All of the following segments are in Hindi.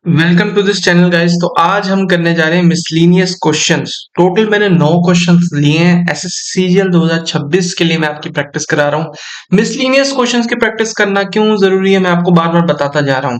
Welcome to this channel guys. तो आज हम करने जा रहे हैं मिसलीनियस क्वेश्चंस। टोटल मैंने 9 क्वेश्चंस लिए हैं। एसएससीजीएल 2026 के लिए मैं आपकी प्रैक्टिस करा रहा हूँ। मिसलीनियस क्वेश्चंस की प्रैक्टिस करना क्यों जरूरी है मैं आपको बार बार बताता जा रहा हूँ।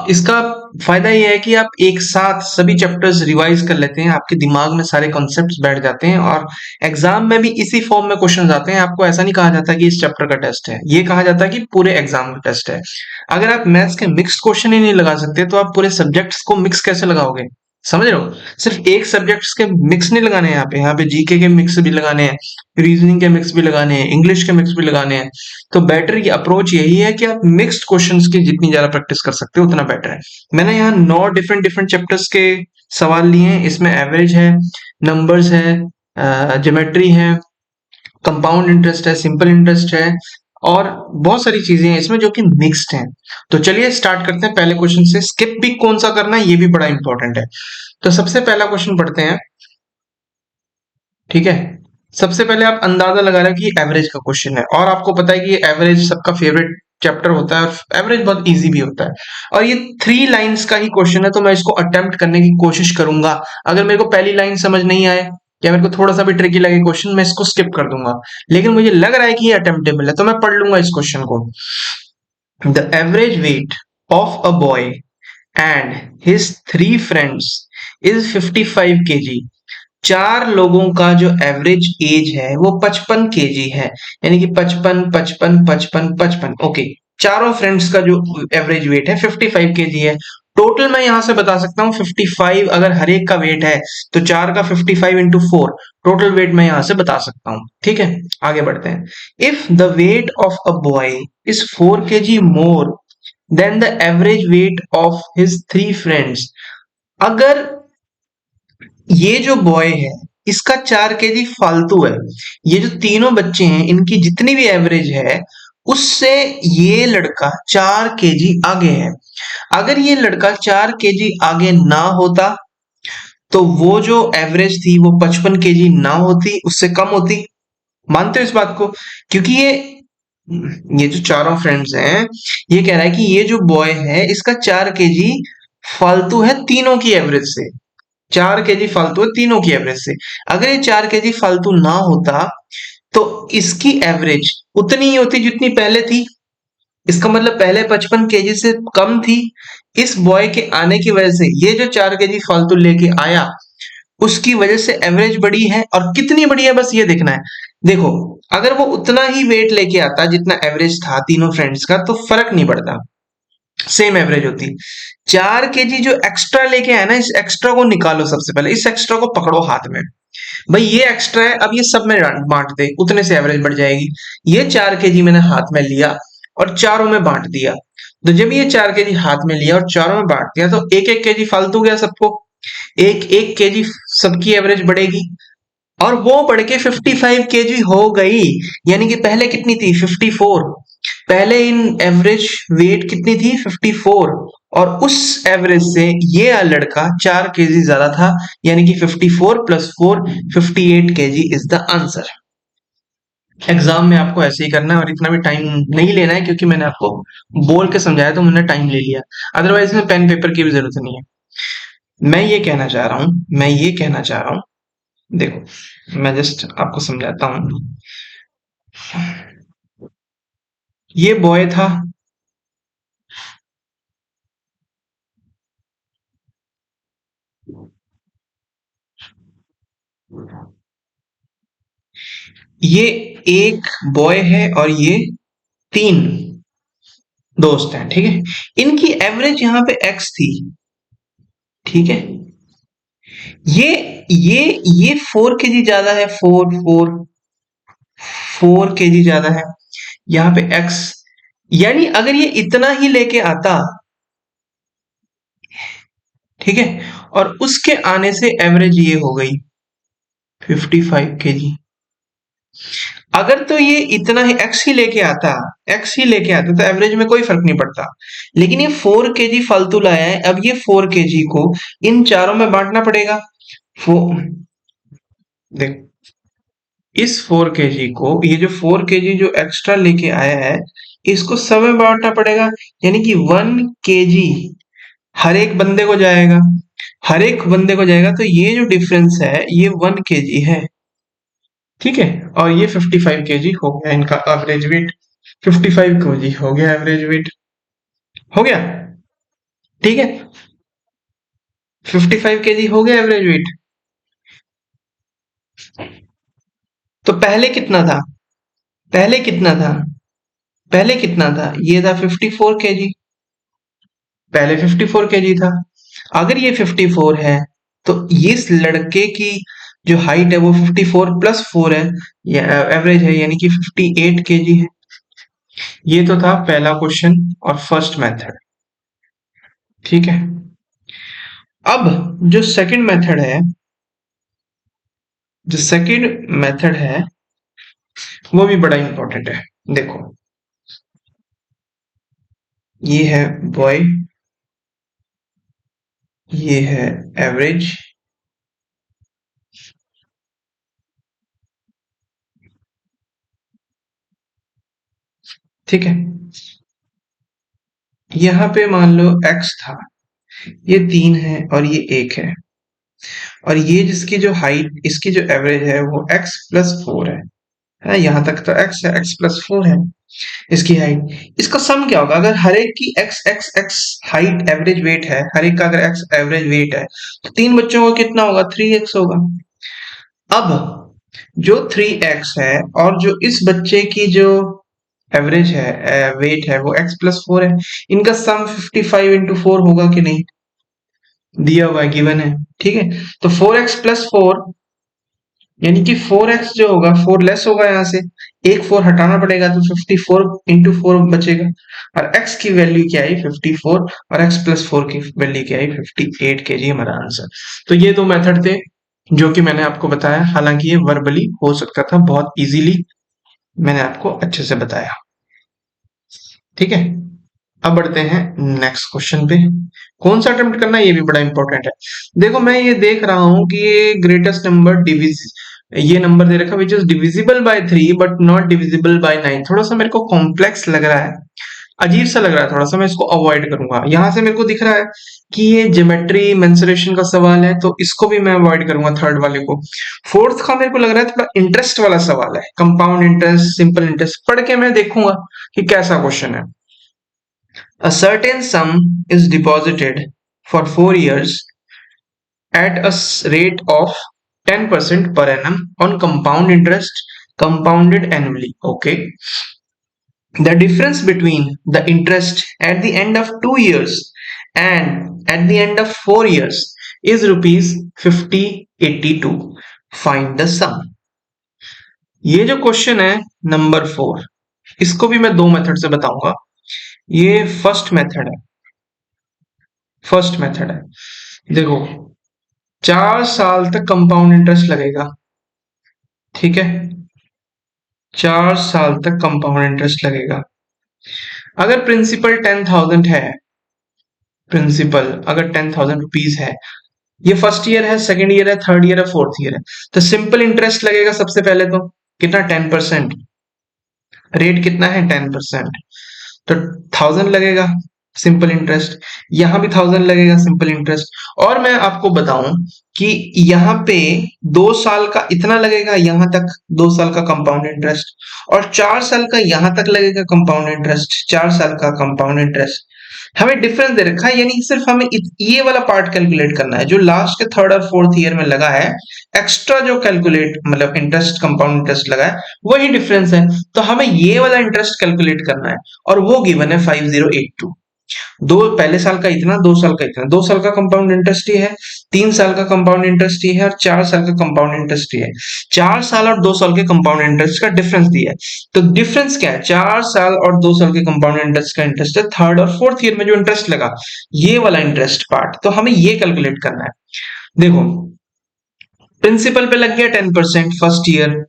इसका फायदा ये है कि आप एक साथ सभी चैप्टर्स रिवाइज कर लेते हैं, आपके दिमाग में सारे कॉन्सेप्ट्स बैठ जाते हैं और एग्जाम में भी इसी फॉर्म में क्वेश्चन आते हैं। आपको ऐसा नहीं कहा जाता कि इस चैप्टर का टेस्ट है, ये कहा जाता है कि पूरे एग्जाम का टेस्ट है। अगर आप मैथ्स के मिक्स क्वेश्चन ही नहीं लगा सकते तो आप पूरे सब्जेक्ट्स को मिक्स कैसे लगाओगे? समझ रहे हो? सिर्फ एक सब्जेक्ट्स के मिक्स नहीं लगाने हैं, यहाँ पे जीके के मिक्स भी लगाने हैं, रीजनिंग के मिक्स भी लगाने हैं, इंग्लिश के मिक्स भी लगाने हैं। तो बेटर ये अप्रोच यही है कि आप मिक्स्ड क्वेश्चंस की जितनी ज्यादा प्रैक्टिस कर सकते हो उतना बेटर है। मैंने यहाँ 9 डिफरेंट डिफरेंट चैप्टर्स के सवाल लिए हैं। इसमें एवरेज है, नंबर्स है, ज्योमेट्री है, कंपाउंड इंटरेस्ट है, सिंपल इंटरेस्ट है और बहुत सारी चीजें हैं इसमें जो कि मिक्स्ड हैं। तो चलिए स्टार्ट करते हैं पहले क्वेश्चन से। स्किप भी कौन सा करना है ये भी बड़ा इंपॉर्टेंट है। तो सबसे पहला क्वेश्चन पढ़ते हैं, ठीक है। सबसे पहले आप अंदाजा लगा रहे हो कि ये एवरेज का क्वेश्चन है और आपको पता है कि ये एवरेज सबका फेवरेट चैप्टर होता है और एवरेज बहुत इजी भी होता है। और ये 3 लाइंस का ही क्वेश्चन है तो मैं इसको अटेम्प्ट करने की कोशिश करूंगा। अगर मेरे को पहली लाइन समझ नहीं आए या मेरे को थोड़ा सा भी ट्रिकी लगे क्वेश्चन, मैं इसको स्किप कर दूंगा। लेकिन मुझे लग रहा है कि ये अटेम्प्टेबल है तो मैं पढ़ लूंगा इस क्वेश्चन को। The average weight of a boy and his 3 friends is 55 kg। 4 लोगों का जो एवरेज एज है वो 55 केजी है, यानी कि 55 55 55 55। ओके, चारों फ्रेंड्स का जो एवरेज वेट है 55 केजी है। टोटल मैं यहां से बता सकता हूँ 55। अगर हर एक का वेट है तो 4 का 55 इंटू 4, टोटल वेट मैं यहां से बता सकता हूँ। ठीक है, आगे बढ़ते हैं। If the weight of a boy is 4 KG more than the average weight of his 3 friends. अगर ये जो बॉय है इसका 4 केजी फालतू है, ये जो तीनों बच्चे हैं इनकी जितनी भी एवरेज है उससे ये लड़का 4 केजी आगे है। अगर ये लड़का 4 केजी आगे ना होता तो वो जो एवरेज थी वो 55 केजी ना होती, उससे कम होती। मानते हो इस बात को? क्योंकि ये जो चारों फ्रेंड्स हैं, ये कह रहा है कि ये जो बॉय है इसका 4 केजी फालतू है तीनों की एवरेज से। 4 केजी फालतू है तीनों की एवरेज से। अगर ये 4 केजी फालतू ना होता तो इसकी एवरेज उतनी ही होती जितनी पहले थी। इसका मतलब पहले 55 केजी से कम थी। इस बॉय के आने की वजह से ये जो 4 केजी फालतू लेके आया उसकी वजह से एवरेज बढ़ी है। और कितनी बढ़ी है बस ये देखना है। देखो, अगर वो उतना ही वेट लेके आता जितना एवरेज था तीनों फ्रेंड्स का तो फर्क नहीं पड़ता, सेम एवरेज होती। 4 केजी जो एक्स्ट्रा लेके आया ना, इस एक्स्ट्रा को निकालो। सबसे पहले इस एक्स्ट्रा को पकड़ो हाथ में। भाई ये एक्स्ट्रा है, अब ये सब में बांट दे, उतने से एवरेज बढ़ जाएगी। ये 4 केजी मैंने हाथ में लिया और चारों में बांट दिया। तो जब ये 4 केजी हाथ में लिया और चारों में बांट दिया तो एक एक केजी फालतू गया सबको। एक एक केजी सबकी एवरेज बढ़ेगी और वो बढ़ के 55 केजी हो गई। यानी कि पहले कितनी थी? 54। पहले इन एवरेज वेट कितनी थी? 54। और उस एवरेज से ये लड़का 4 केजी ज्यादा था, यानी कि 54 plus 4 58 KG is the answer. Exam में आपको ऐसे ही करना है और इतना भी टाइम नहीं लेना है क्योंकि मैंने आपको बोल के समझाया तो मैंने टाइम ले लिया। अदरवाइज इसमें पेन पेपर की भी जरूरत नहीं है। मैं ये कहना चाह रहा हूं, देखो मैं जस्ट आपको समझाता हूं। ये बॉय था, ये एक बॉय है और ये 3 दोस्त हैं, ठीक है। इनकी एवरेज यहाँ पे एक्स थी, ठीक है। ये ये 4 केजी ज्यादा है, 4 केजी ज्यादा है यहाँ पे एक्स। यानी अगर ये इतना ही लेके आता, ठीक है, और उसके आने से एवरेज ये हो गई 55 केजी। अगर तो ये इतना ही एक्स ही लेके आता तो एवरेज में कोई फर्क नहीं पड़ता। लेकिन ये 4 केजी फालतू लाया है, अब ये 4 केजी को इन चारों में बांटना पड़ेगा। देख, इस 4 केजी को, ये जो 4 केजी जो एक्स्ट्रा लेके आया है इसको सब में बांटना पड़ेगा। यानी कि 1 केजी हर एक बंदे को जाएगा, हर एक बंदे को जाएगा, तो ये जो डिफरेंस है ये 1 kg है। ठीक है, और ये 55 kg हो गया इनका एवरेज वेट। 55 kg हो गया एवरेज वेट, हो गया। ठीक है, 55 kg हो गया एवरेज वेट। तो पहले कितना था, पहले कितना था, पहले कितना था, ये था 54 kg। पहले 54 kg था। अगर ये 54 है तो इस लड़के की जो हाइट है वो 54 + 4 है, ये एवरेज है, यानी कि 58 kg है। ये तो था पहला क्वेश्चन और फर्स्ट मेथड। ठीक है, अब जो सेकंड मेथड है, जो सेकंड मेथड है वो भी बड़ा इंपॉर्टेंट है। देखो, ये है बॉय, ये है एवरेज, ठीक है। यहां पे मान लो x था, ये 3 है और ये 1 है, और ये जिसकी जो हाइट, इसकी जो एवरेज है वो x + 4 है, यहाँ तक तो x है, x + 4 है इसकी हाइट। इसका सम क्या होगा, अगर हर एक की x x x height average weight है, हर एक का अगर x एवरेज वेट है, तो तीन बच्चों का कितना होगा, 3x होगा। अब जो 3x है और जो इस बच्चे की जो एवरेज है, वेट है, वो x + 4 है, इनका सम 55 × 4 होगा कि नहीं, दिया हुआ है, गिवन है। ठीक है, तो 4x + 4, यानी कि 4x जो होगा 4 लेस होगा, यहाँ से एक 4 हटाना पड़ेगा, तो 54 × 4 बचेगा। और x की वैल्यू क्या आई, 54, और x + 4 की वैल्यू क्या आई, 58 kg, हमारा आंसर। तो ये दो मेथड थे जो कि मैंने आपको बताया, हालांकि ये वर्बली हो सकता था, बहुत इजीली मैंने आपको अच्छे से बताया। ठीक है, अब बढ़ते हैं नेक्स्ट क्वेश्चन पे। कौन सा अटेम्प्ट करना है, ये भी बड़ा इंपॉर्टेंट है। देखो, मैं ये देख रहा हूं कि ये ग्रेटेस्ट नंबर डिविज, ये नंबर दे रखा which is divisible by 3 but not divisible by 9। थोड़ा सा मेरे को कॉम्प्लेक्स लग रहा है, अजीब सा लग रहा है थोड़ा सा, मैं इसको अवॉइड करूंगा। यहां से मेरे को दिख रहा है कि ये ज्योमेट्री मेंसुरेशन का सवाल है, तो इसको भी मैं अवॉइड करूंगा, थर्ड वाले को। फोर्थ का मेरे को लग रहा है थोड़ा इंटरेस्ट वाला सवाल है, कंपाउंड इंटरेस्ट, सिंपल इंटरेस्ट, पढ़ के मैं देखूंगा कि कैसा क्वेश्चन है। A certain sum is deposited for 4 years at a rate of 10% per annum on compound interest compounded annually. Okay. The difference between the interest at the end of 2 years and at the end of 4 years is rupees 5082. Find the sum. ये जो क्वेश्चन है नंबर 4, इसको भी मैं दो मेथड से बताऊंगा। ये फर्स्ट मेथड है, फर्स्ट मेथड है। देखो, 4 साल तक कंपाउंड इंटरेस्ट लगेगा, ठीक है, 4 साल तक कंपाउंड इंटरेस्ट लगेगा। अगर प्रिंसिपल 10,000 है, प्रिंसिपल अगर 10,000 रुपीज है, ये फर्स्ट ईयर है, सेकेंड ईयर है, थर्ड ईयर है, फोर्थ ईयर है, तो सिंपल इंटरेस्ट लगेगा सबसे पहले तो कितना, 10%। रेट कितना है, 10%, तो 1000 लगेगा सिंपल इंटरेस्ट। यहां भी 1000 लगेगा सिंपल इंटरेस्ट। और मैं आपको बताऊं कि यहाँ पे 2 साल का इतना लगेगा, यहां तक 2 साल का कंपाउंड इंटरेस्ट, और 4 साल का यहां तक लगेगा कंपाउंड इंटरेस्ट, 4 साल का कंपाउंड इंटरेस्ट। हमें डिफरेंस दे रखा है, यानी सिर्फ हमें ये वाला पार्ट कैलकुलेट करना है जो लास्ट के थर्ड और फोर्थ ईयर में लगा है। एक्स्ट्रा जो कैलकुलेट मतलब इंटरेस्ट, कंपाउंड इंटरेस्ट लगा है, वही डिफरेंस है। तो हमें ये वाला इंटरेस्ट कैलकुलेट करना है, और वो गिवन है 5082। दो पहले साल का इतना, 2 साल का इतना, 2 साल का कंपाउंड इंटरेस्ट ही है, 3 साल का कंपाउंड इंटरेस्ट ही है, और 4 साल का कंपाउंड इंटरेस्ट ही है। 4 साल और 2 साल के कंपाउंड इंटरेस्ट का डिफरेंस दिया है। तो डिफरेंस क्या है, 4 साल और 2 साल के कंपाउंड इंटरेस्ट का इंटरेस्ट है, थर्ड और फोर्थ ईयर में जो इंटरेस्ट लगा, ये वाला इंटरेस्ट पार्ट, तो हमें ये कैलकुलेट करना है। देखो, प्रिंसिपल पे लग गया 10% फर्स्ट ईयर,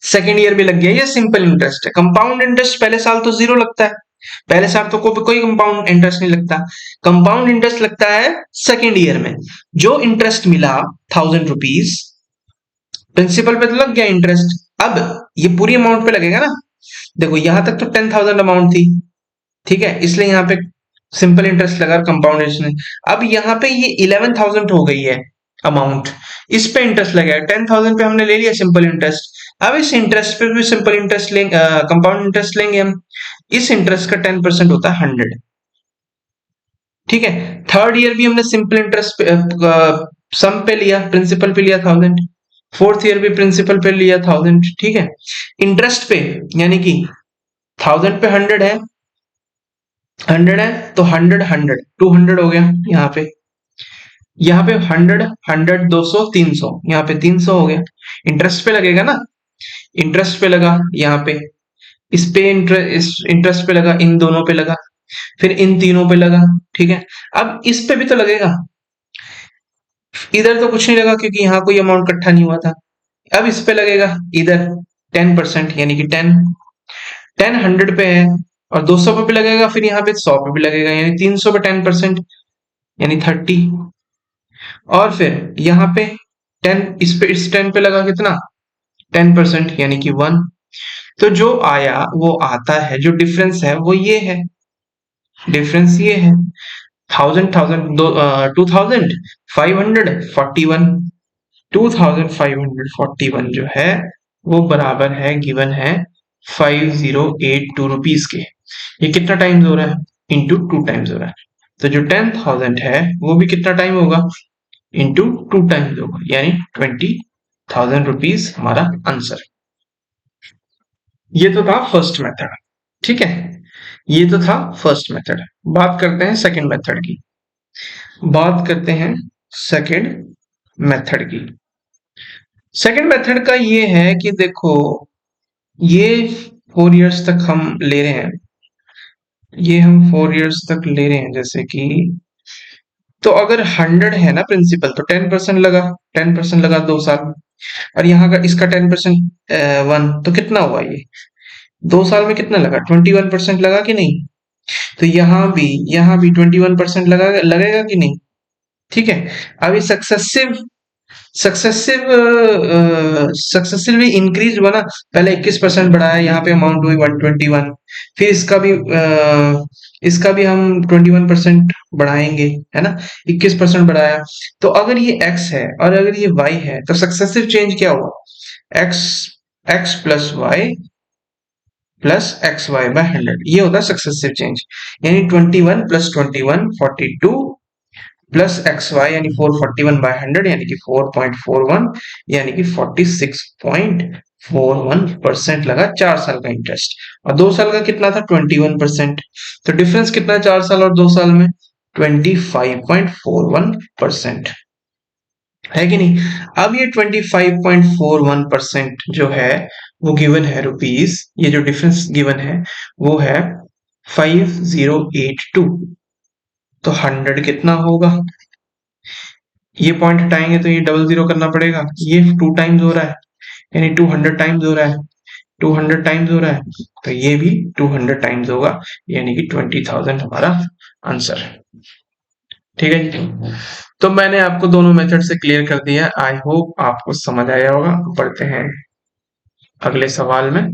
सेकेंड ईयर भी लग गया, ये सिंपल इंटरेस्ट है। कंपाउंड इंटरेस्ट पहले साल तो 0 लगता है, पहले साल तो कोई कंपाउंड इंटरेस्ट नहीं लगता। कंपाउंड इंटरेस्ट लगता है सेकेंड ईयर में। जो इंटरेस्ट मिला 1000 रुपीज, प्रिंसिपल पे तो लग गया इंटरेस्ट, अब ये पूरी अमाउंट पे लगेगा ना। देखो, यहां तक तो 10,000 अमाउंट थी, ठीक है, इसलिए यहाँ पे सिंपल इंटरेस्ट लगा कंपाउंड इंटरेस्ट। अब यहाँ पे ये 11,000 हो गई है अमाउंट, इस पे इंटरेस्ट लगेगा। 10,000 पे हमने ले लिया सिंपल इंटरेस्ट, अब इस इंटरेस्ट पे भी सिंपल इंटरेस्ट लेंगे, कंपाउंड इंटरेस्ट लेंगे हम। इस इंटरेस्ट का 10% होता है 100। ठीक है, थर्ड ईयर भी हमने सिंपल इंटरेस्ट सम पे लिया, प्रिंसिपल पे लिया 1000। फोर्थ ईयर भी प्रिंसिपल पे लिया 1000। ठीक है, इंटरेस्ट पे यानी कि 1000 पे 100 है, 100 है तो 100 100 200 हो गया। यहाँ पे 100 100 200 300, यहाँ पे 300 हो गया। इंटरेस्ट पे लगेगा ना, इंटरेस्ट पे लगा, यहाँ पे इस पे इंटरेस्ट पे लगा, इन दोनों पे लगा, फिर इन तीनों पे लगा। ठीक है, अब इस पे भी तो लगेगा, इधर तो कुछ नहीं लगा क्योंकि यहाँ कोई अमाउंट इकट्ठा नहीं हुआ था। अब इस पे लगेगा इधर 10%, यानी कि 10 10 100 पे है और 200 पे भी लगेगा, फिर यहाँ पे 100 पे भी लगेगा, यानी 300 पे 10% यानी 30। और फिर यहाँ पे 10, इस 10 पे लगा कितना 10% यानी कि 1। तो जो आया वो आता है, जो डिफरेंस है वो ये है, डिफरेंस ये है 1000 2541, 2541 जो है वो बराबर है, गिवन है 5082 रुपीज के। ये कितना टाइम्स हो रहा है, इंटू 2 टाइम्स हो रहा है। तो जो 10,000 है वो भी कितना टाइम होगा, इंटू 2 टाइम्स होगा, यानी 20,000 रुपीज हमारा आंसर। ये तो था फर्स्ट मेथड। ठीक है, ये तो था फर्स्ट मेथड। बात करते हैं सेकंड मेथड की, बात करते हैं सेकंड मेथड की। सेकंड मेथड का ये है कि देखो, ये 4 इयर्स तक हम ले रहे हैं, ये हम 4 इयर्स तक ले रहे हैं, जैसे कि तो अगर 100 है ना प्रिंसिपल तो 10% लगा, 10% लगा 2 साल, और यहाँ का इसका 10% 1, तो कितना हुआ ये 2 साल में कितना लगा, 21% लगा कि नहीं। तो यहाँ भी 21% लगा, लगेगा कि नहीं। ठीक है, अब ये सक्सेसिवली इंक्रीज हुआ ना, पहले 21% बढ़ाया, यहाँ पे अमाउंट हुई 121, फिर इसका भी हम 21% बढ़ाएंगे, है ना, 21% बढ़ाया। तो अगर ये x है और अगर ये y है तो सक्सेसिव चेंज क्या हुआ, x x plus y by 100, ये होता है सक्सेसिव चेंज। यानी 21 प्लस 21 42 प्लस एक्स वाई यानी 441/100 यानी कि 4.41, यानी कि 46.41% लगा 4 साल का इंटरेस्ट, और 2 साल का कितना था 21%। तो डिफरेंस कितना है 4 साल और 2 साल में, 25.41% है कि नहीं। अब ये 25.41% जो है वो गिवन है रुपीज, ये जो डिफरेंस गिवन है वो है 5082। तो 100 कितना होगा, ये पॉइंट हटाएंगे तो ये डबल जीरो करना पड़ेगा, ये 2 टाइम्स हो रहा है यानी 200 टाइम्स हो रहा है, 200 टाइम्स हो रहा है, तो ये भी 200 टाइम्स होगा, यानी कि 20,000 हमारा आंसर है। ठीक है जी, तो मैंने आपको दोनों मेथड से क्लियर कर दिया, आई होप आपको समझ आया होगा। पढ़ते हैं अगले सवाल में।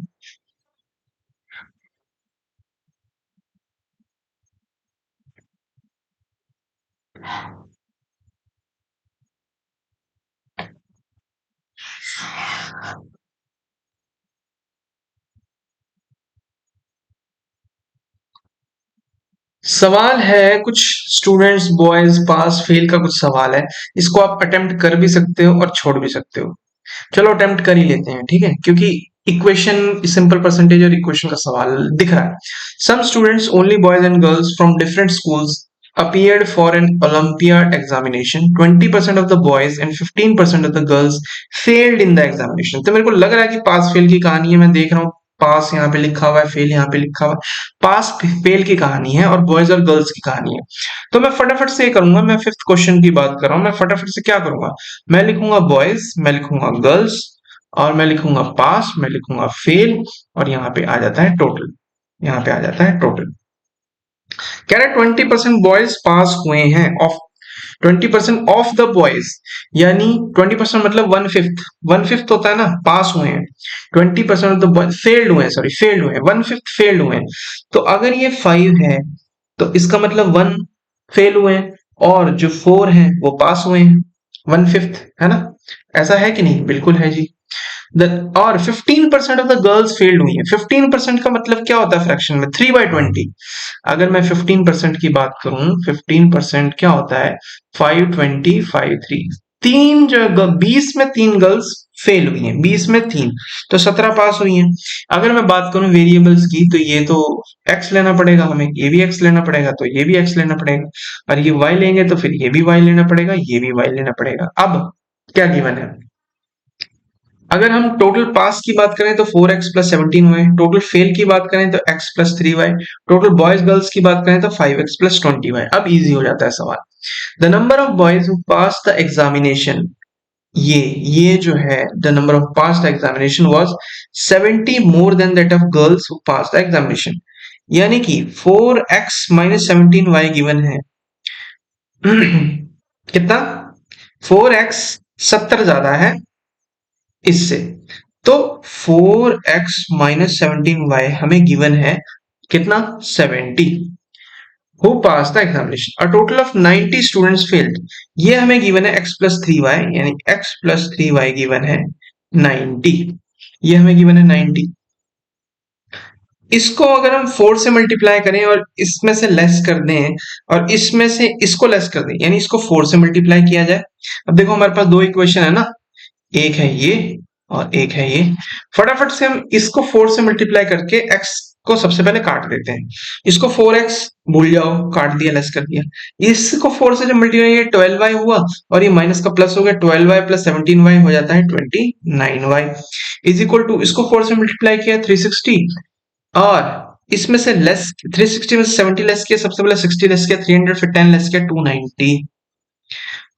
सवाल है कुछ स्टूडेंट्स बॉयज पास फेल का कुछ सवाल है, इसको आप अटेम्प्ट कर भी सकते हो और छोड़ भी सकते हो। चलो अटेम्प्ट कर ही लेते हैं, ठीक है, क्योंकि इक्वेशन सिंपल परसेंटेज और इक्वेशन का सवाल दिख रहा है। Some students only boys and girls from different schools appeared for an Olympiad examination. 20% of the boys and 15% of the girls failed in the examination. तो मेरे को लग रहा है कि पास फेल की कहानी है, मैं देख रहा हूँ पास यहाँ पे लिखा हुआ है, फेल यहाँ पे लिखा हुआ है, पास फेल की कहानी है और बॉयज और गर्ल्स की कहानी है। तो मैं फटाफट से ये करूंगा, मैं फिफ्थ क्वेश्चन की बात कर रहा हूँ, मैं फटाफट से क्या करूंगा, मैं लिखूंगा बॉयज, मैं लिखूंगा गर्ल्स, और मैं लिखूंगा पास, मैं लिखूंगा फेल, और यहाँ पे आ जाता है टोटल, यहाँ पे आ जाता है टोटल। कह रहे 20% बॉयज पास हुए हैं, ऑफ 20% ऑफ द बॉयज, यानी 20% मतलब 1/5, 1/5 होता है ना, पास हुए हैं। 20% ऑफ द बॉयज फेल्ड हुए हैं, सॉरी फेल्ड हुए हैं, 1/5 फेल्ड हुए हैं। तो अगर ये 5 है तो इसका मतलब 1 फेल हुए हैं और जो 4 हैं वो पास हुए हैं, 1/5 है ना, ऐसा है कि नहीं? बिल्कुल है जी। और 15% ऑफ द गर्ल्स फेल्ड हुई हैं। 15% का मतलब क्या होता है फ्रैक्शन में? 3/20। अगर मैं 15% की बात करूं, 15% क्या होता है? 5, 20, 5, 3। तीन जगह 20 में 3 गर्ल्स फेल हुई हैं, 20 में 3, तो 17 पास हुई हैं। अगर मैं बात करूं वेरिएबल्स की, तो ये तो x लेना पड़ेगा हमें, ये भी x लेना पड़ेगा, तो ये भी x लेना पड़ेगा, और ये y लेंगे तो फिर ये भी y लेना पड़ेगा, ये भी y लेना पड़ेगा। अब क्या गिवन है? अगर हम टोटल पास की बात करें तो 4x प्लस 17 हुए, टोटल फेल की बात करें तो x plus 3y, total boys girls की बात करें तो 5x प्लस 20y। अब इजी हो जाता है सवाल। The number of boys who pass the examination, ये जो है the number of pass the examination was 70 more than that of girls who pass the examination. यानी कि 4x माइनस 17y गिवन है। कितना? 4x 70 ज्यादा है इससे, तो 4x माइनस 17y हमें गिवन है कितना? 70। Who pass the examination, a total of 90 students failed, ये हमें गिवन है x प्लस 3y, यानी x प्लस 3y गिवन है 90, ये हमें गिवन है 90। इसको अगर हम 4 से मल्टीप्लाई करें और इसमें से लेस कर दें और इसमें से इसको लेस कर दें, यानी इसको 4 से मल्टीप्लाई किया जाए। अब देखो हमारे पास दो इक्वेशन है ना, एक है ये और एक है ये। फटाफट से हम इसको 4 से मल्टीप्लाई करके x को सबसे पहले काट देते हैं। इसको 4x भूल जाओ, काट दिया, लेस कर दिया। इसको 4 से जब मल्टीप्लाई, ये 12y हुआ और ये माइनस का प्लस हो गया, 12y प्लस 17y हो जाता है 29y, इज इक्वल टू, इसको 4 से मल्टीप्लाई किया 360, और इसमें से लेस 360 में से 70 लेस किया, सबसे पहले 60 लेस किया 300, फिर 10 लेस किया 290,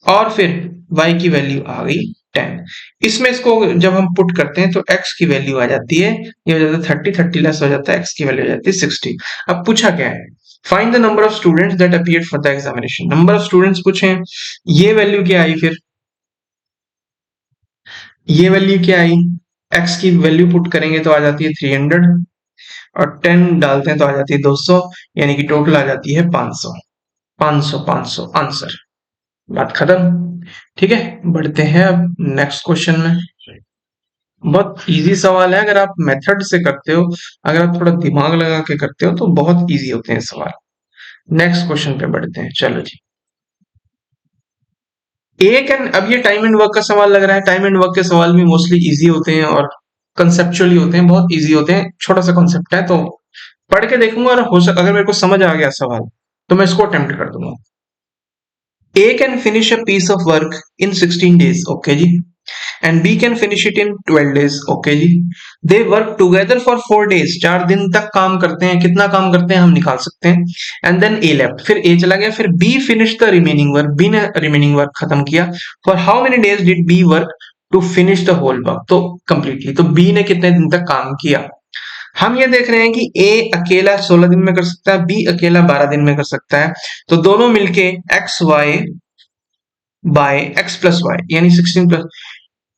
और फिर y की वैल्यू आ गई 10। इसमें इसको जब हम पुट करते हैं तो x की वैल्यू आ जाती है, ये हो जाता है 30, 30 लेस हो जाता है, x की वैल्यू आ जाती है 60। अब पूछा क्या है? Find the number of students that appeared for the examination. Number of students पूछे, ये वैल्यू क्या आई? फिर ये वैल्यू क्या आई? x की वैल्यू पुट करेंगे तो आ जाती है 300, और 10 डालते हैं तो आ जाती है 200, यानी कि टोटल आ जाती है 500। 500 500 आंसर, बात खत्म। ठीक है, बढ़ते हैं अब नेक्स्ट क्वेश्चन में। बहुत इजी सवाल है, अगर आप मेथड से करते हो, अगर आप थोड़ा दिमाग लगा के करते हो तो बहुत इजी होते हैं सवाल। नेक्स्ट क्वेश्चन पे बढ़ते हैं, चलो जी। एक एंड, अब ये टाइम एंड वर्क का सवाल लग रहा है। टाइम एंड वर्क के सवाल भी मोस्टली इजी होते हैं और कंसेप्चुअली होते हैं, बहुत इजी होते हैं। छोटा सा कॉन्सेप्ट है तो पढ़ के देखूंगा, और हो सके अगर मेरे को समझ आ गया सवाल तो मैं इसको अटेम्प्ट कर दूंगा। A can finish a piece of work in 16 days, okay ji, and B can finish it in 12 days, okay ji. They work together for 4 days, 4 दिन तक काम करते हैं। कितना काम करते हैं हम निकाल सकते हैं। And then A left, फिर A चला गया, फिर B finished the remaining work, B ने remaining work खत्म किया। For how many days did B work to finish the whole work? तो completely, तो B ने कितने दिन तक काम किया। हम ये देख रहे हैं कि A अकेला 16 दिन में कर सकता है, B अकेला 12 दिन में कर सकता है, तो दोनों मिलके x y by x plus y, यानी 16 प्लस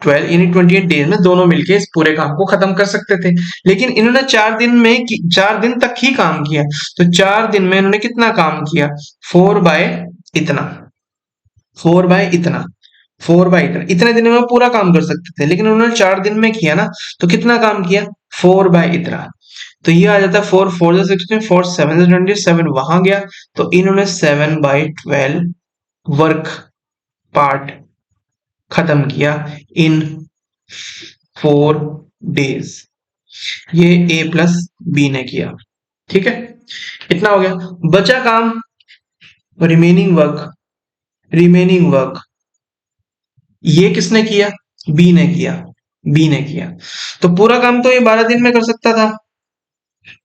12, यानी 28 डेज में दोनों मिलके इस पूरे काम को खत्म कर सकते थे। लेकिन इन्होंने 4 दिन में 4 दिन तक ही काम किया, तो 4 दिन में इन्होंने कितना काम किया? 4 बाय इतना, 4 बाय इतना, 4 बाय इतना, इतने दिन में वो पूरा काम कर सकते थे, लेकिन उन्होंने 4 दिन में किया ना, तो कितना काम किया? 4 बाय इतना। तो ये आ जाता है 4 4 16, 4 7 27, वहां गया, तो इन्होंने 7 बाय 12 वर्क पार्ट खत्म किया इन 4 डेज। ये ए प्लस बी ने किया, ठीक है, इतना हो गया। बचा काम रिमेनिंग वर्क, रिमेनिंग वर्क ये किसने किया? बी ने किया, बी ने किया। तो पूरा काम तो ये 12 दिन में कर सकता था,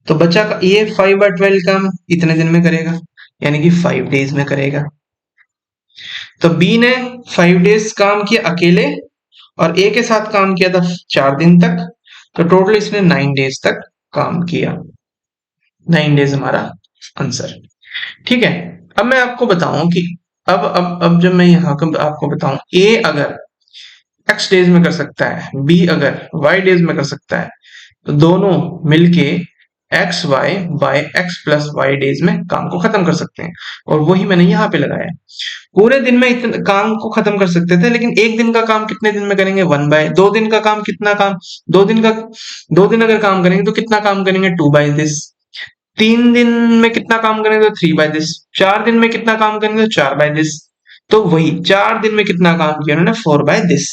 तो बचा ये 5/12 काम इतने दिन में करेगा, यानी कि 5 डेज में करेगा। तो बी ने 5 डेज काम किया अकेले, और ए के साथ काम किया था 4 दिन तक, तो टोटल इसने 9 डेज तक काम किया। 9 डेज हमारा आंसर, ठीक है। अब मैं आपको बताऊं कि अब जब मैं यहाँ आपको बताऊं, ए अगर x डेज में कर सकता है, बी अगर y डेज में कर सकता है, तो दोनों मिलके x y by x plus y days में काम को खत्म कर सकते हैं, और वही मैंने यहाँ पे लगाया है। पूरे दिन में इतने काम को खत्म कर सकते थे, लेकिन एक दिन का काम कितने दिन में करेंगे, 1/, 2 दिन का काम कितना काम, 2 दिन का, 2 दिन अगर काम करेंगे तो कितना काम करेंगे, 2/this, 3 दिन में कितना काम करेंगे तो 3/this, 4 दिन में कितना काम करेंगे तो 4/this, तो वही 4 दिन में कितना काम किया इन्होंने, 4/this,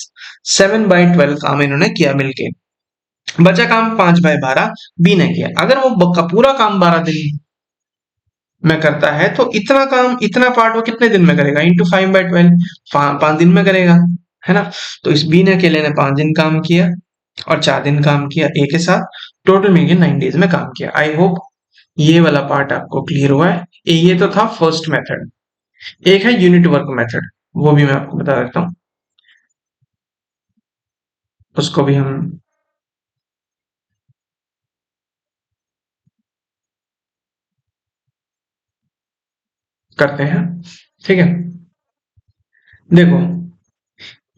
7/12 काम इन्होंने किया मिलके। बचा काम 5/12 बी ने किया। अगर वो पूरा काम 12 दिन में करता है तो इतना काम, इतना पार्ट वो कितने दिन में करेगा, इंटू 5/12, 5 दिन में करेगा, है ना। तो इस बी ने अकेले ने 5 दिन काम किया और 4 दिन काम किया ए के साथ, टोटल मिलकर 9 डेज में काम किया। आई होप ये वाला पार्ट आपको क्लियर हुआ है। ये तो था फर्स्ट मेथड। एक है यूनिट वर्क मेथड, वो भी मैं आपको बता देता हूँ, उसको भी हम करते हैं, ठीक है। देखो,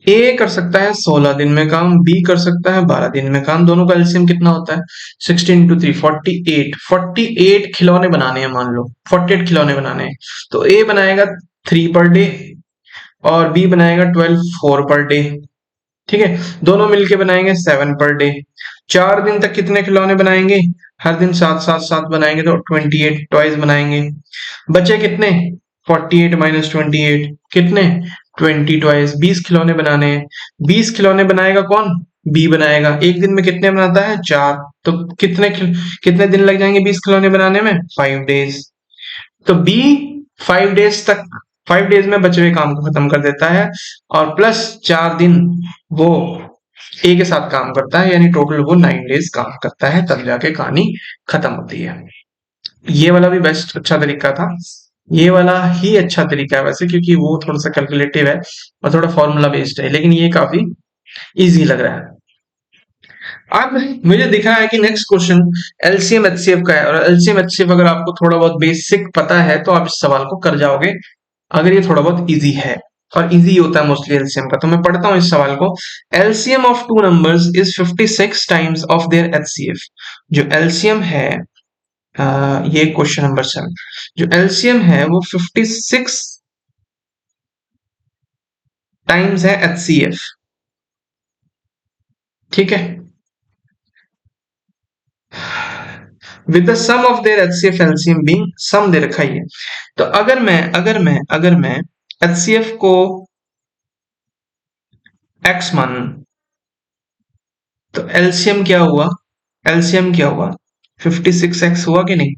ए कर सकता है 16 दिन में काम, बी कर सकता है 12 दिन में काम। दोनों का एलसीएम कितना होता है, 16 × 3 48, 48 खिलौने बनाने हैं, मान लो 48 खिलौने बनाने हैं, तो ए बनाएगा 3 पर डे और बी बनाएगा 12 4 पर डे, ठीक है। दोनों मिलके बनाएंगे 7 पर डे। 4 दिन तक कितने खिलौने बनाएंगे, हर दिन 7 7 7 बनाएंगे तो 28 टॉयज बनाएंगे। बचे कितने, 48 माइनस 28 कितने, 20 टॉयज, 20 खिलौने बनाने हैं। 20 खिलौने बनाएगा कौन, बी बनाएगा। एक दिन में कितने बनाता है, 4, तो कितने दिन लग जाएंगे 20 खिलौने बनाने में, 5 डेज। तो बी 5 डेज तक, 5 डेज में बचे हुए काम को खत्म कर देता है, और प्लस 4 दिन वो ए के साथ काम करता है, यानी टोटल वो 9 डेज काम करता है, तब जाके कहानी खत्म होती है। ये वाला भी बेस्ट अच्छा तरीका था, ये वाला ही अच्छा तरीका है वैसे, क्योंकि वो थोड़ा सा कैलकुलेटिव है और थोड़ा फॉर्मूला बेस्ड है, लेकिन ये काफी इजी लग रहा है। अब मुझे दिख रहा है कि नेक्स्ट क्वेश्चन एलसीएम एचसीएफ का है, और एलसीएम एचसीएफ अगर आपको थोड़ा बहुत बेसिक पता है तो आप इस सवाल को कर जाओगे, अगर ये थोड़ा बहुत इजी है, और इजी होता है मोस्टली एलसीएम का। तो मैं पढ़ता हूं इस सवाल को। LCM of two numbers is 56 times of their HCF. जो एलसीएम है, ये क्वेश्चन नंबर 7, जो एलसीएम है वो 56 टाइम्स है एचसीएफ, ठीक है, with the sum of their HCF LCM being, sum दे रखा है। तो अगर मैं एचसीएफ को एक्स मानूं, तो एलसीएम क्या हुआ, एलसीएम क्या हुआ, 56x हुआ कि नहीं,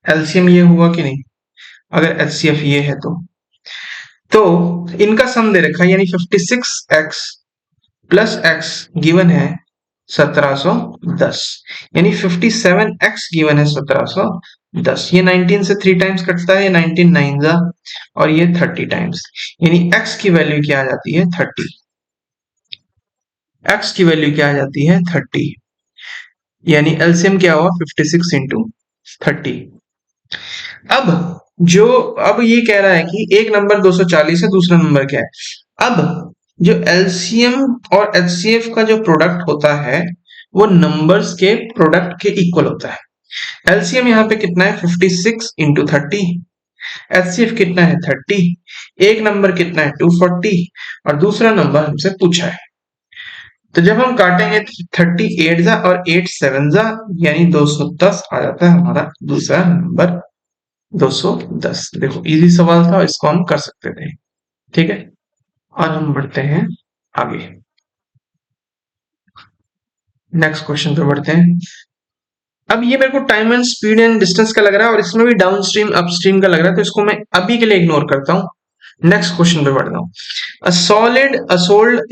एलसीएम ये हुआ कि नहीं, अगर एचसीएफ ये है तो इनका सम दे रखा है, यानी 56x प्लस x गिवन है 1710, यानी 57x गिवन है 1710। ये 19 से 3 टाइम्स कटता है, ये 19 9 जा, और ये 30 टाइम्स, यानी x की वैल्यू क्या आ जाती है, 30। x की वैल्यू क्या आ जाती है, 30, यानी एलसीएम क्या हुआ, 56 इंटू 30। अब जो, अब ये कह रहा है कि एक नंबर 240 है, दूसरा नंबर क्या है। अब जो एलसीएम और एचसीएफ का जो प्रोडक्ट होता है वो नंबर्स के प्रोडक्ट के इक्वल होता है। एलसीएम यहाँ पे कितना है, 56 इंटू 30, एचसीएफ कितना है, 30, एक नंबर कितना है, 240, और दूसरा नंबर हमसे पूछा है। तो जब हम काटेंगे 38 जा और 8 7 जा, यानी 210 आ जाता है हमारा दूसरा नंबर, 210। देखो इजी सवाल था, इसको हम कर सकते थे, ठीक है। और हम बढ़ते हैं आगे, नेक्स्ट क्वेश्चन पे बढ़ते हैं। अब ये मेरे को time and speed and distance का लग रहा है, और इसमें भी डाउन स्ट्रीम अप स्ट्रीम का लग रहा है, तो इसको मैं अभी के लिए इग्नोर करता हूँ, नेक्स्ट क्वेश्चन पे बढ़ता हूँ।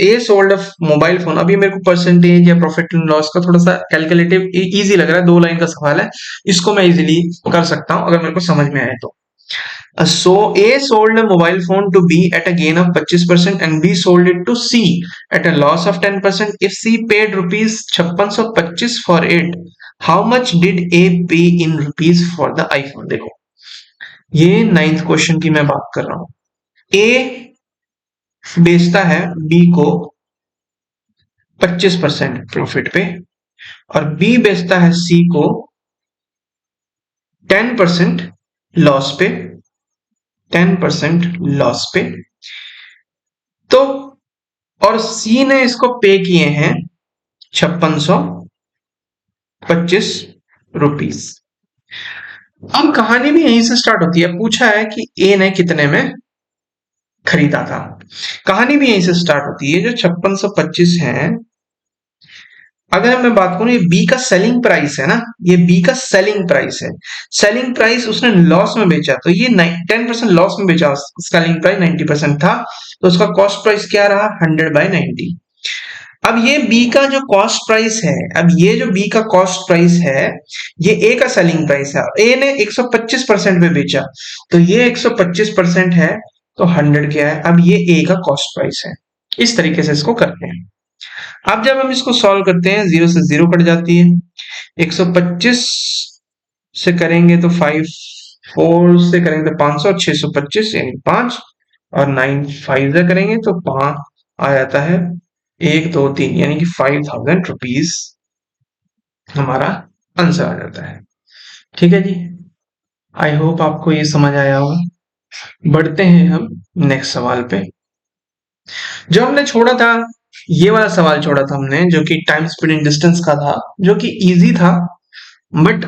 ए सोल्ड अ मोबाइल फोन। अभी मेरे को परसेंटेज या प्रॉफिट एंड लॉस का थोड़ा सा कैलकुलेटिव इजी लग रहा है, 2 लाइन का सवाल है, इसको मैं इजीली कर सकता हूँ अगर मेरे को समझ में आए तो। So A sold a mobile phone to B at a gain of 25% and B sold it to C at a loss of 10%. If C paid rupees 5625 for it, how much did A pay in rupees for the iPhone? देखो ये 9th क्वेश्चन की मैं बात कर रहा हूं। A बेचता है B को 25% प्रॉफिट पे, और B बेचता है C को 10% लॉस पे, 10% लॉस पे। तो और सी ने इसको पे किए हैं 5625 रुपीस। अब कहानी भी यहीं से स्टार्ट होती है। पूछा है कि ए ने कितने में खरीदा था, कहानी भी यहीं से स्टार्ट होती है। जो 5625 है, अगर मैं बात करूं, ये बी का सेलिंग प्राइस है ना, ये बी का सेलिंग प्राइस है। सेलिंग प्राइस उसने लॉस में बेचा, तो ये 10% लॉस में बेचा। सेलिंग प्राइस 90% था, तो उसका कॉस्ट प्राइस क्या रहा, 100/90। अब ये बी का जो कॉस्ट प्राइस है, अब ये जो बी का कॉस्ट प्राइस है, ये ए का सेलिंग प्राइस है। ए ने 125% में बेचा, तो ये 125% है, तो 100 क्या है, अब ये ए का कॉस्ट प्राइस है। इस तरीके से इसको करते हैं। अब जब हम इसको सॉल्व करते हैं, 0 से 0 कट जाती है, 125 से करेंगे तो 5, 4 से करेंगे तो 500, 625 यानी 5, और 9 5 से करेंगे तो 5 आ जाता है, 1 2 3 यानी कि 5000 रुपीज हमारा आंसर आ जाता है। ठीक है जी, आई होप आपको ये समझ आया होगा। बढ़ते हैं हम नेक्स्ट सवाल पे। जो हमने छोड़ा था, ये वाला सवाल छोड़ा था हमने, जो कि टाइम स्पीड एंड डिस्टेंस का था, जो कि इजी था, बट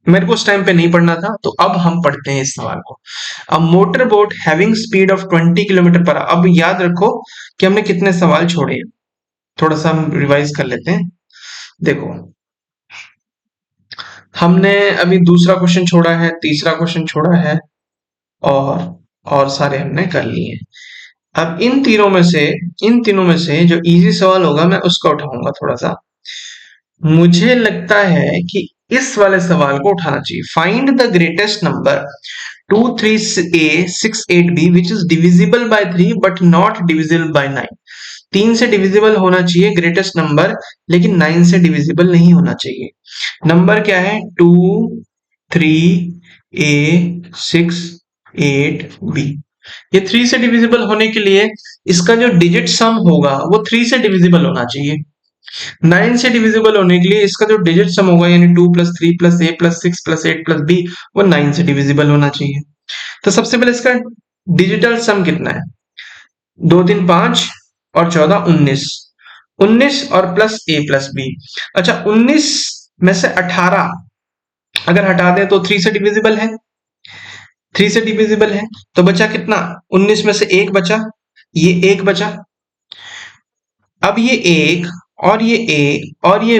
मेरे को उस टाइम पे नहीं पढ़ना था, तो अब हम पढ़ते हैं इस सवाल को। A motor boat having speed of 20 kilometre पर। अब याद रखो कि हमने कितने सवाल छोड़े, थोड़ा सा हम रिवाइज कर लेते हैं। देखो, हमने अभी दूसरा क्वेश्चन छोड़ा है, तीसरा क्वेश्चन छोड़ा है, और सारे हमने कर लिए। अब इन तीनों में से जो इजी सवाल होगा मैं उसका उठाऊंगा थोड़ा सा। मुझे लगता है कि इस वाले सवाल को उठाना चाहिए। Find the greatest number 23a68b which is divisible by 3 but not divisible by 9। 3 से डिविजिबल होना चाहिए ग्रेटेस्ट नंबर, लेकिन 9 से डिविजिबल नहीं होना चाहिए। नंबर क्या है, 23a68b। ये 3 से डिविजिबल होने के लिए इसका जो डिजिट सम होगा वो 3 से डिविजिबल होना चाहिए। 9 से डिविजिबल होने के लिए इसका जो डिजिट सम होगा, यानी 2 प्लस 3 प्लस ए प्लस 6 प्लस 8 प्लस बी, वो 9 से डिविजिबल होना चाहिए। तो सबसे पहले इसका डिजिटल सम कितना है, 2 3 5 और 14 19, 19 और प्लस ए प्लस बी। अच्छा, 19 में से 18 अगर हटा दें तो 3 से डिविजिबल है, 3 से डिविजिबल है, तो बचा कितना, 19 में से एक बचा, ये एक बचा। अब ये एक और ये ए और ये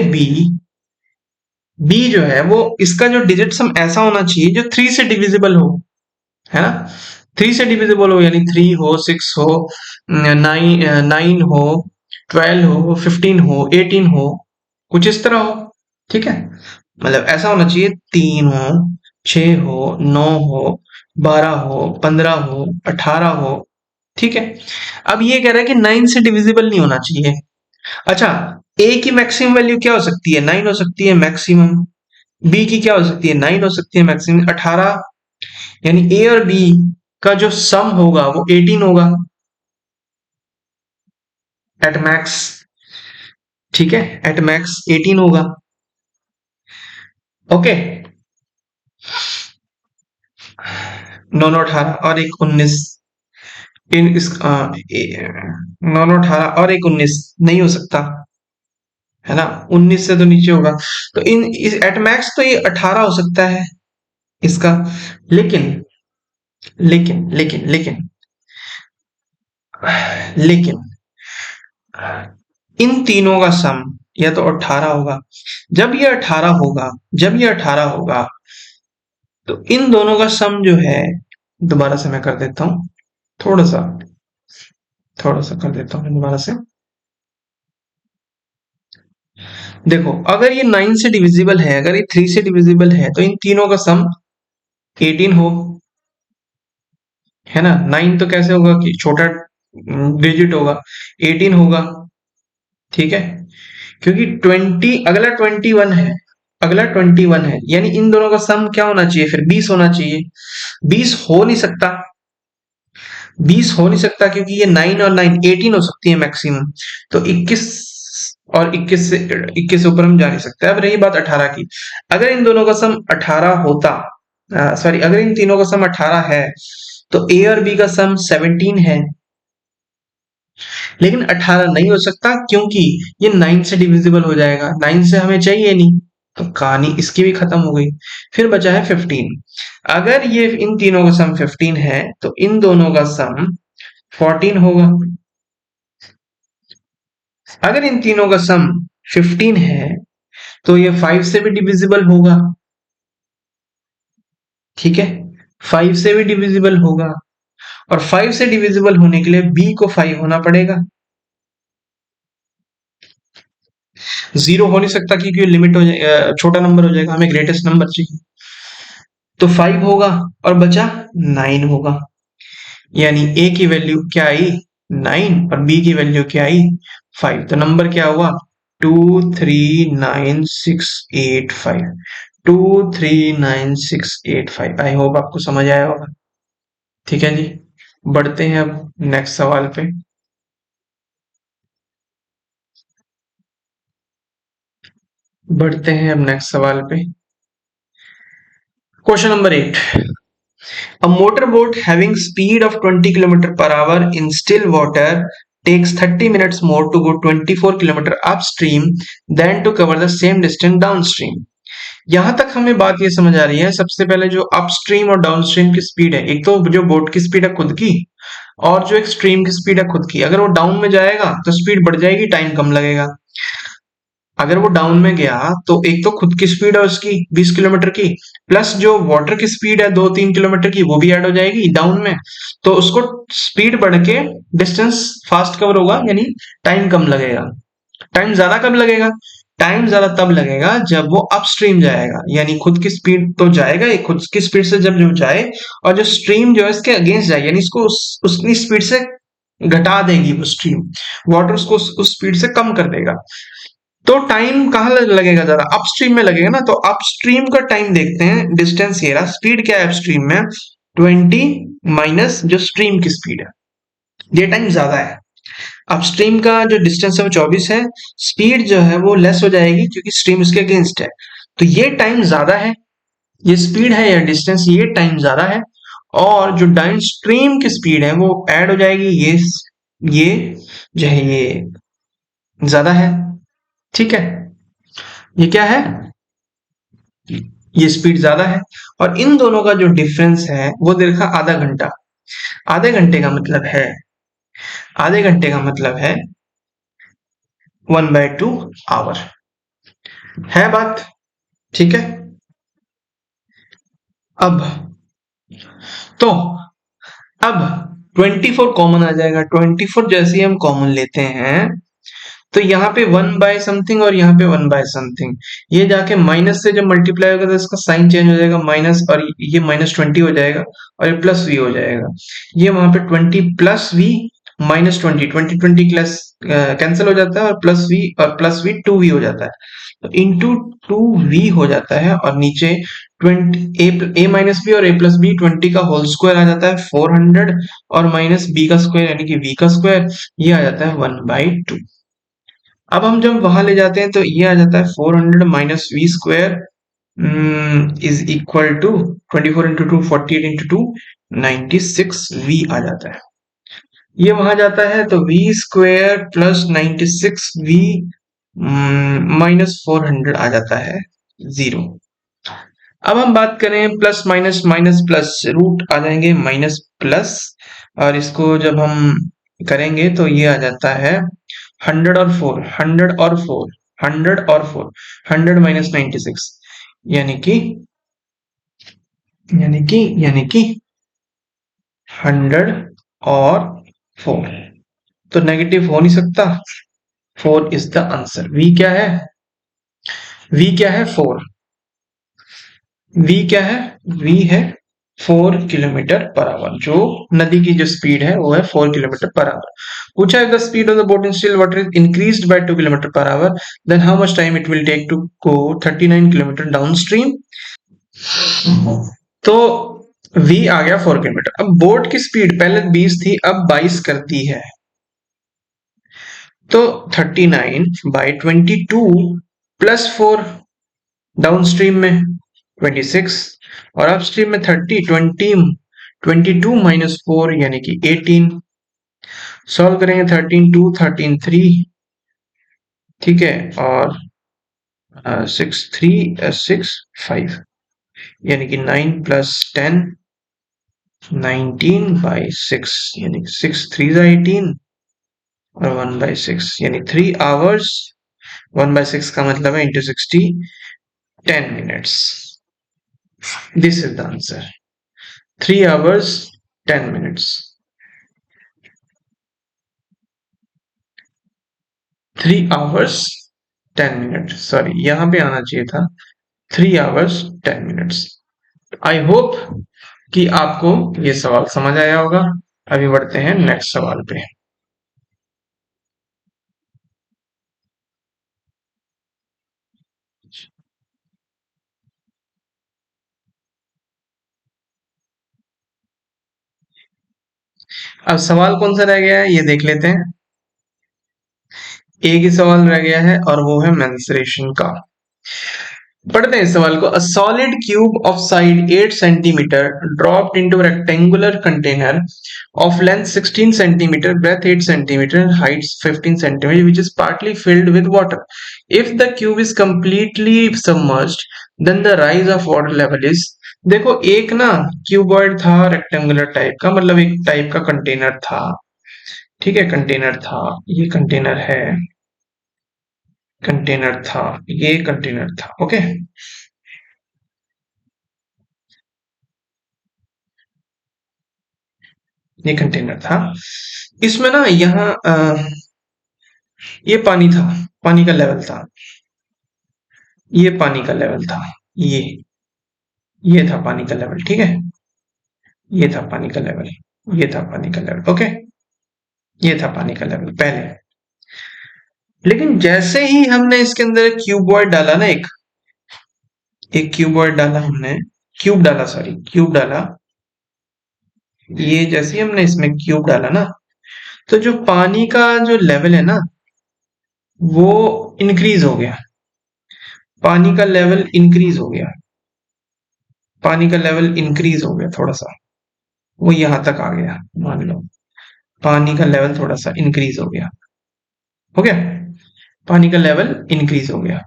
बी जो है वो, इसका जो डिजिट सम ऐसा होना चाहिए जो 3 से डिविजिबल हो, है ना। 3 से डिविजिबल हो, यानी 3 हो, 6 हो, 9 हो, 12 हो, 15 हो, 18 हो, कुछ इस तरह हो। ठीक है, मतलब ऐसा होना चाहिए, 3 हो, 6 हो, 9 हो, 12 हो, 15 हो, 18 हो। ठीक है, अब ये कह रहा है कि 9 से डिविजिबल नहीं होना चाहिए। अच्छा, ए की मैक्सिमम वैल्यू क्या हो सकती है, 9 हो सकती है मैक्सिमम। बी की क्या हो सकती है, 9 हो सकती है मैक्सिमम। 18 यानी ए और बी का जो सम होगा वो 18 होगा एट मैक्स। ठीक है, एट मैक्स 18 होगा। ओके, 9 9 18 और एक 19, इन इस 9 9 18 और एक 19 नहीं हो सकता, है ना, 19 से तो नीचे होगा। तो इन इस एट मैक्स तो ये 18 हो सकता है इसका। लेकिन लेकिन लेकिन लेकिन लेकिन इन तीनों का सम या तो 18 होगा। जब ये 18 होगा, तो इन दोनों का सम जो है, दोबारा से मैं कर देता हूं, थोड़ा सा कर देता हूं दोबारा से। देखो, अगर ये 9 से डिविजिबल है, अगर ये 3 से डिविजिबल है, तो इन तीनों का सम 18 हो, है ना। 9 तो कैसे होगा कि छोटा डिजिट होगा, 18 होगा। ठीक है, क्योंकि 20 अगला 21 है, यानी इन दोनों का सम क्या होना चाहिए, फिर 20 होना चाहिए। 20 हो नहीं सकता, 20 हो नहीं सकता, क्योंकि ये 9 और 9 18 हो सकती है मैक्सिमम। तो 21 और 21 से ऊपर हम जा नहीं सकते। अब रही बात 18 की, अगर इन दोनों का सम 18 होता, सॉरी अगर इन तीनों का सम 18 है तो ए और बी का सम 17 है, लेकिन 18 नहीं हो सकता क्योंकि ये 9 से डिविजिबल हो जाएगा, 9 से हमें चाहिए नहीं, तो कहानी इसकी भी खत्म हो गई। फिर बचा है 15। अगर ये इन तीनों का सम 15 है तो इन दोनों का सम 14 होगा। अगर इन तीनों का सम 15 है तो ये 5 से भी डिविजिबल होगा, ठीक है, 5 से भी डिविजिबल होगा, और 5 से डिविजिबल होने के लिए बी को 5 होना पड़ेगा। जीरो हो नहीं सकता क्योंकि लिमिट हो जाए, छोटा नंबर हो जाएगा, हमें ग्रेटेस्ट नंबर चाहिए। तो 5 होगा और बचा 9 होगा, यानी ए की वैल्यू क्या आई 9 और बी की वैल्यू क्या आई 5। तो नंबर क्या हुआ 239685, 239685। आई होप आपको समझ आया होगा। ठीक है जी, बढ़ते हैं अब नेक्स्ट सवाल पे। बढ़ते हैं अब नेक्स्ट सवाल पे। Question number 8, a motorboat having speed of 20 km per hour in still water takes 30 minutes more to go 24 km upstream than to cover the same distance downstream। यहां तक हमें बात ये समझ आ रही है, सबसे पहले जो अपस्ट्रीम और डाउनस्ट्रीम की स्पीड है, एक तो जो बोट की स्पीड है खुद की, और जो एक स्ट्रीम की स्पीड है खुद की। अगर वो डाउन में जाएगा तो स्पीड बढ़ जाएगी, टाइम कम लगेगा। अगर वो डाउन में गया तो एक तो खुद की स्पीड है उसकी 20 किलोमीटर की, प्लस जो वाटर की स्पीड है 2-3 किलोमीटर की, वो भी ऐड हो जाएगी डाउन में, तो उसको स्पीड बढ़ के डिस्टेंस फास्ट कवर होगा, यानी टाइम कम लगेगा। टाइम ज्यादा कब लगेगा, टाइम ज्यादा तब लगेगा जब वो अपस्ट्रीम जाएगा, यानी खुद की स्पीड तो जाएगा ये, खुद की स्पीड से जब जो जाए, और जो स्ट्रीम जो है इसके अगेंस्ट जाए, यानी इसको उसकी स्पीड से घटा देगी वो स्ट्रीम, वाटर उसको उस स्पीड से कम कर देगा। तो टाइम कहाँ लगेगा ज्यादा, अपस्ट्रीम में लगेगा ना। तो अपस्ट्रीम का टाइम देखते हैं, डिस्टेंस ये रहा, स्पीड क्या है अपस्ट्रीम में 20 माइनस जो स्ट्रीम की स्पीड है, ये टाइम ज्यादा है। अपस्ट्रीम का जो डिस्टेंस है वो 24 है, स्पीड जो है वो लेस हो जाएगी क्योंकि स्ट्रीम उसके अगेंस्ट है, तो ये टाइम ज्यादा है। ये स्पीड है या डिस्टेंस, ये टाइम ज्यादा है, और जो डाउन स्ट्रीम की स्पीड है वो ऐड हो जाएगी, ये जो है ये ज्यादा है। ठीक है, ये क्या है, ये स्पीड ज्यादा है, और इन दोनों का जो डिफरेंस है वो देखा आधा घंटा। आधे घंटे का मतलब है, आधे घंटे का मतलब है 1/2 आवर, है बात, ठीक है। अब तो अब 24 कॉमन आ जाएगा, 24 जैसे ही हम कॉमन लेते हैं तो यहाँ पे 1/समथिंग और यहाँ पे 1/समथिंग, ये जाके माइनस से जब मल्टीप्लाई होगा तो इसका साइन चेंज हो जाएगा माइनस, और ये -20 हो जाएगा, और ये +v हो जाएगा। ये वहां पे 20+v -20, 20 क्लास कैंसिल हो जाता है, और +v और +v 2v हो जाता है, तो इंटू 2v हो जाता है, और नीचे 20 a-b और a+b 20 का होल स्क्वायर आ जाता है 400, और माइनस b का स्क्वायर यानी कि v का स्क्वायर, ये आ जाता है 1/2। अब हम जब वहां ले जाते हैं तो ये आ जाता है 400 minus v square is equal to 24 into 2 48 into 2 96 v आ जाता है। ये वहां जाता है तो वी स्क्वायर प्लस 96 वी -400 आ जाता है 0। अब हम बात करें plus minus minus plus, root आ जाएंगे माइनस प्लस, और इसको जब हम करेंगे तो ये आ जाता है 100 और 4, 100 और 4, 100 और 4, 100 माइनस 96, यानी कि यानी कि 100 और 4, तो नेगेटिव हो नहीं सकता, 4 इज द आंसर। वी क्या है, वी क्या है 4, वी क्या है, वी है 4 किलोमीटर पर आवर, जो नदी की जो स्पीड है वो है 4 किलोमीटर पर आवर। पूछा है the speed of the boat in still water is increased by 2 kilometre per hour, then how much time it will take to go 39 kilometre downstream. तो v आ गया 4 किलोमीटर। अब बोट की स्पीड पहले 20 थी, अब 22 कर दी है, तो 39/22 +4 डाउनस्ट्रीम में 26 और अपस्ट्रीम में 22 -4 यानी कि 18। सॉल्व करेंगे 13 2 13 3, ठीक है, और 6 3 6 5 यानी कि 9 + 10 19/6 यानी 6 3 18 और 1/6 यानी 3 आवर्स। 1/6 का मतलब है into 60, 10 minutes. This is the answer, 3 hours 10 minutes. 3 hours 10 minute, sorry यहां पे आना चाहिए था 3 आवर्स 10 मिनट्स। आई होप कि आपको ये सवाल समझ आया होगा। अभी बढ़ते हैं नेक्स्ट सवाल पे। अब सवाल कौन सा रह गया है ये देख लेते हैं। एक ही सवाल रह गया है और वो है मेंस्ट्रुएशन का। पढ़ते हैं इस सवाल को। A solid cube of side 8 centimetre dropped into rectangular container of length 16 centimeter, breadth 8 centimeter, height 15 centimeter, which is partly filled with water. If the cube is completely submerged, then the rise of water level is। देखो एक ना क्यूबॉइड था रेक्टेंगुलर टाइप का, मतलब एक टाइप का कंटेनर था, ठीक है, कंटेनर था, ये कंटेनर है, कंटेनर था, ये कंटेनर था, ओके। ये कंटेनर था, इसमें ना यहाँ ये पानी था, पानी का लेवल था, ये पानी का लेवल था, ये था पानी का लेवल, ठीक है, ये था पानी का लेवल, ये था पानी का लेवल, ओके, ये था पानी का लेवल पहले। लेकिन जैसे ही हमने इसके अंदर क्यूबॉइड डाला ना, एक क्यूबॉइड डाला हमने, क्यूब डाला, सॉरी क्यूब डाला, ये जैसे ही हमने इसमें क्यूब डाला ना, तो जो पानी का जो लेवल है ना वो इंक्रीज हो गया, पानी का लेवल इंक्रीज हो गया, पानी का लेवल इंक्रीज हो गया थोड़ा सा, वो यहां तक आ गया, मान लो पानी का लेवल थोड़ा सा इंक्रीज हो गया, हो गया, पानी का लेवल इंक्रीज हो गया,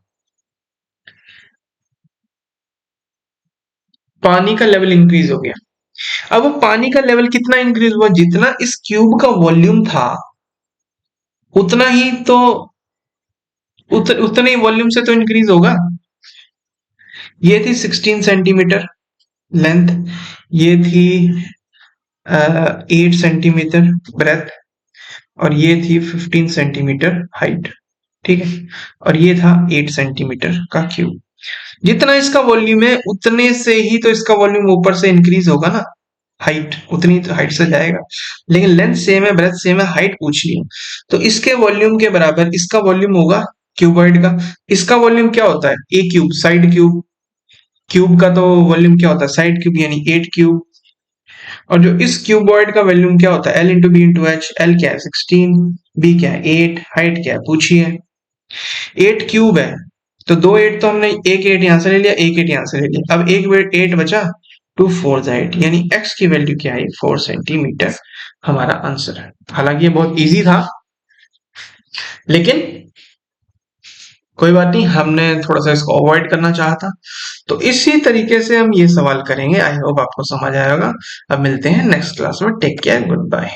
पानी का लेवल इंक्रीज हो गया। अब वो पानी का लेवल कितना इंक्रीज हुआ, जितना इस क्यूब का वॉल्यूम था उतना ही तो उतने ही वॉल्यूम से तो इंक्रीज होगा। ये थी 16 सेंटीमीटर लेंथ, ये थी 8 सेंटीमीटर ब्रेथ, और ये थी 15 सेंटीमीटर हाइट, ठीक है, और ये था 8 सेंटीमीटर का क्यूब। जितना इसका वॉल्यूम है उतने से ही तो इसका वॉल्यूम ऊपर से इंक्रीज होगा ना, हाइट उतनी तो हाइट से जाएगा, लेकिन लेंथ सेम है, ब्रेथ सेम है, हाइट पूछ ली है, तो इसके वॉल्यूम के बराबर इसका वॉल्यूम होगा क्यूबॉइड का। इसका वॉल्यूम क्या होता है, ए क्यूब, साइड क्यूब, क्यूब का तो वॉल्यूम क्या होता है साइड क्यूब यानी 8 क्यूब, और जो इस क्यूबॉइड का वॉल्यूम क्या होता है, L into B into H, L क्या है 16, बी क्या है 8, हाइट क्या है पूछिए, 8 क्यूब है, तो 2 8 तो हमने एक 8 यहां से ले लिया, एक 8 यहां से ले लिया, अब एक 8 बचा, 2 4 8 यानी x की वैल्यू क्या है 4 सेंटीमीटर हमारा आंसर है। हालांकि ये बहुत इजी था, लेकिन कोई बात नहीं, हमने थोड़ा सा इसको अवॉइड करना चाहा था, तो इसी तरीके से हम ये सवाल करेंगे। आई होप आपको समझ आया होगा। अब मिलते हैं नेक्स्ट क्लास में, टेक केयर, गुड बाय।